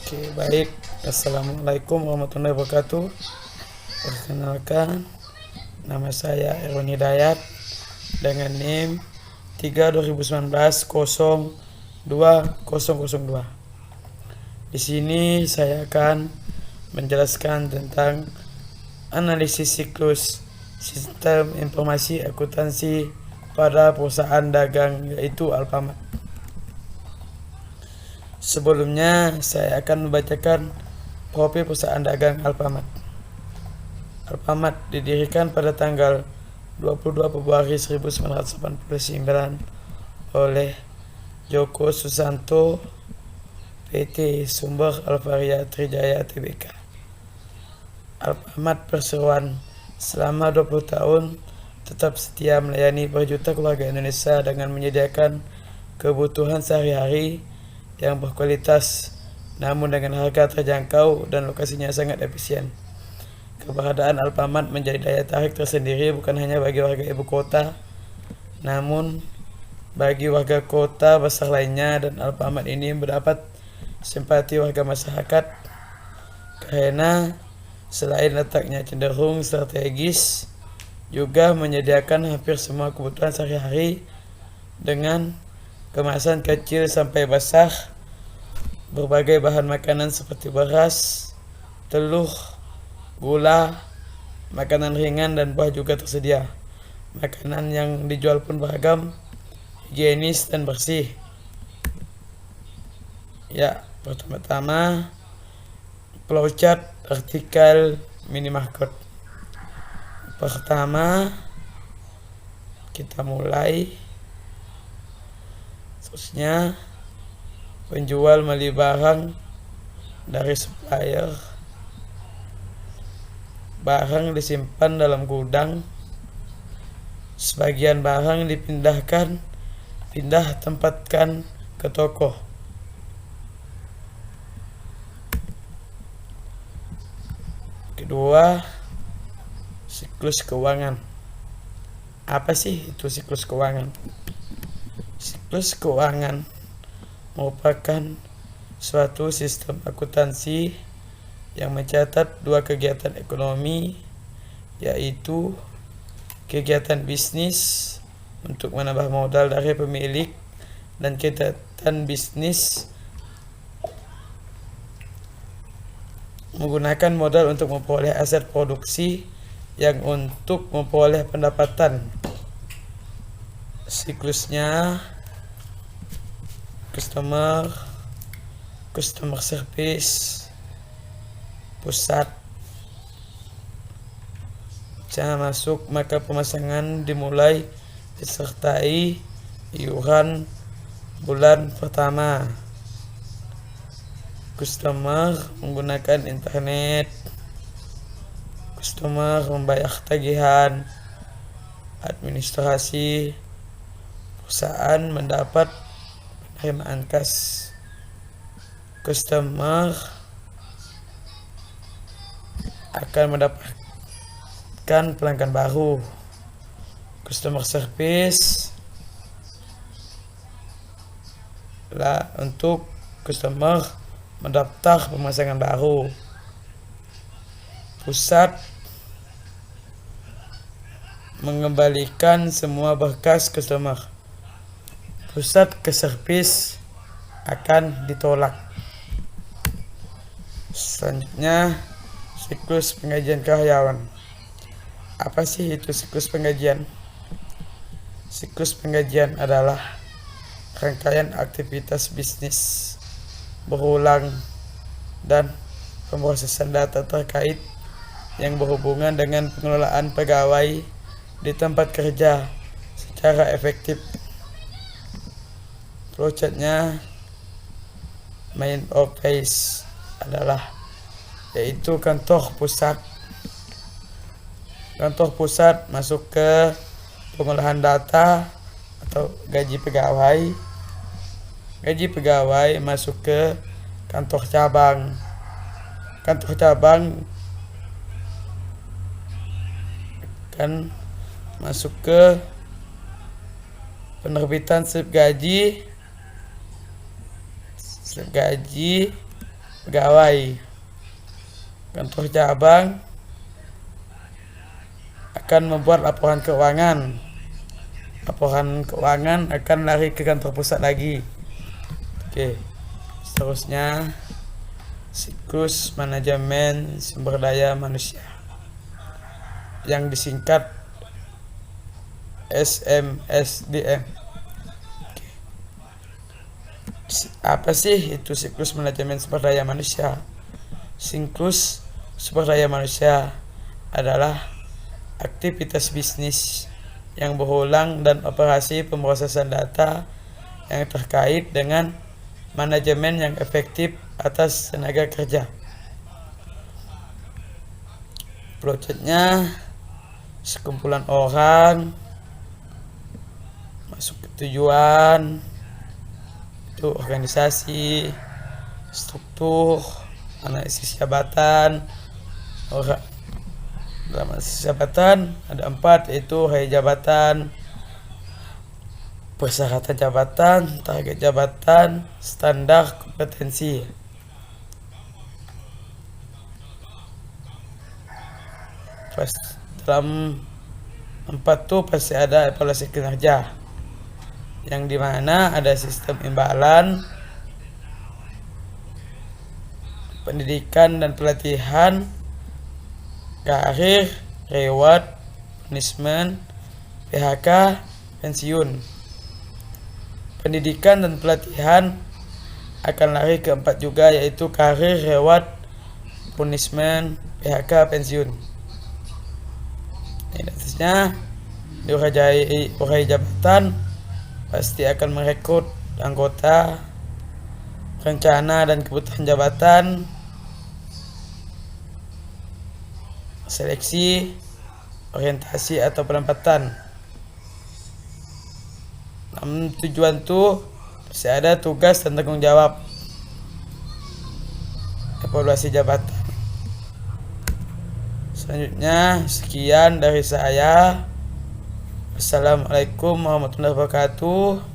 Oke, baik. Assalamualaikum warahmatullahi wabarakatuh. Perkenalkan, nama saya Erwan Hidayat dengan NIM 3 2019 02 002. Di sini saya akan menjelaskan tentang analisis siklus sistem informasi akuntansi pada perusahaan dagang yaitu Alfamart. Sebelumnya saya akan membacakan profil perusahaan dagang Alfamart. Alfamart didirikan pada tanggal 22 Februari 1989 oleh Joko Susanto PT Sumber Alvaria Trijaya Tbk. Alfamart Perseroan selama 20 tahun tetap setia melayani berjuta keluarga Indonesia dengan menyediakan kebutuhan sehari-hari yang berkualitas namun dengan harga terjangkau dan lokasinya sangat efisien. Keberadaan Alfamart menjadi daya tarik tersendiri bukan hanya bagi warga ibu kota, namun bagi warga kota besar lainnya, dan Alfamart ini mendapat simpati warga masyarakat karena selain letaknya cenderung strategis, juga menyediakan hampir semua kebutuhan sehari-hari dengan kemasan kecil sampai besar, berbagai bahan makanan seperti beras, telur, gula, makanan ringan dan buah juga tersedia. Makanan yang dijual pun beragam, higienis dan bersih. Ya, pertama-tama flowchart artikel minimarket. Pertama, kita mulai. Terusnya penjual membeli barang dari supplier. Barang disimpan dalam gudang. Sebagian barang tempatkan ke toko. Kedua, siklus keuangan. Apa sih itu siklus keuangan? Siklus keuangan merupakan suatu sistem akuntansi yang mencatat dua kegiatan ekonomi, yaitu kegiatan bisnis untuk menambah modal dari pemilik dan kegiatan bisnis menggunakan modal untuk memperoleh aset produksi yang untuk memperoleh pendapatan. Siklusnya customer service, pusat. Cara masuk, maka pemasangan dimulai disertai iuran bulan pertama. Customer menggunakan internet. Customer membayar tagihan. Administrasi perusahaan mendapat penerimaan kas. Customer akan mendapatkan pelanggan baru. Customer service lah untuk customer mendaftar pemasangan baru. Pusat mengembalikan semua berkas customer. Pusat ke service akan ditolak. Selanjutnya, siklus penggajian karyawan. Apa sih itu siklus penggajian? Siklus penggajian adalah rangkaian aktivitas bisnis berulang dan pemrosesan data terkait yang berhubungan dengan pengelolaan pegawai di tempat kerja secara efektif. Flowchartnya main office yaitu kantor pusat. Kantor pusat masuk ke pengolahan data atau gaji pegawai. Gaji pegawai masuk ke kantor cabang. Kantor cabang akan masuk ke penerbitan slip gaji pegawai. Kantor cabang akan membuat laporan keuangan. Laporan keuangan akan lari ke kantor pusat lagi. Oke. Seterusnya siklus manajemen sumber daya manusia yang disingkat SMSDM. Apa sih itu siklus manajemen sumber daya manusia? Siklus sumber daya manusia adalah aktivitas bisnis yang berulang dan operasi pemrosesan data yang terkait dengan manajemen yang efektif atas tenaga kerja. Flowchart-nya sekumpulan orang masuk ke tujuan, itu organisasi, struktur, analisis jabatan. Dalam analisis jabatan ada 4, yaitu hari jabatan, persyaratan jabatan, target jabatan, standar kompetensi. Dalam 4 tuh pasti ada evaluasi kinerja, yang dimana ada sistem imbalan, pendidikan dan pelatihan, karir, reward, punishment, PHK, pensiun. Pendidikan dan pelatihan akan lari ke 4 juga, yaitu karir, reward, punishment, PHK, pensiun. Ini atasnya di urai jabatan pasti akan merekrut anggota, rencana dan kebutuhan jabatan, seleksi, orientasi atau penempatan. Dalam tujuan tuh pasti ada tugas dan tanggung jawab, evaluasi jabatan. Selanjutnya sekian dari saya. Assalamualaikum warahmatullahi wabarakatuh.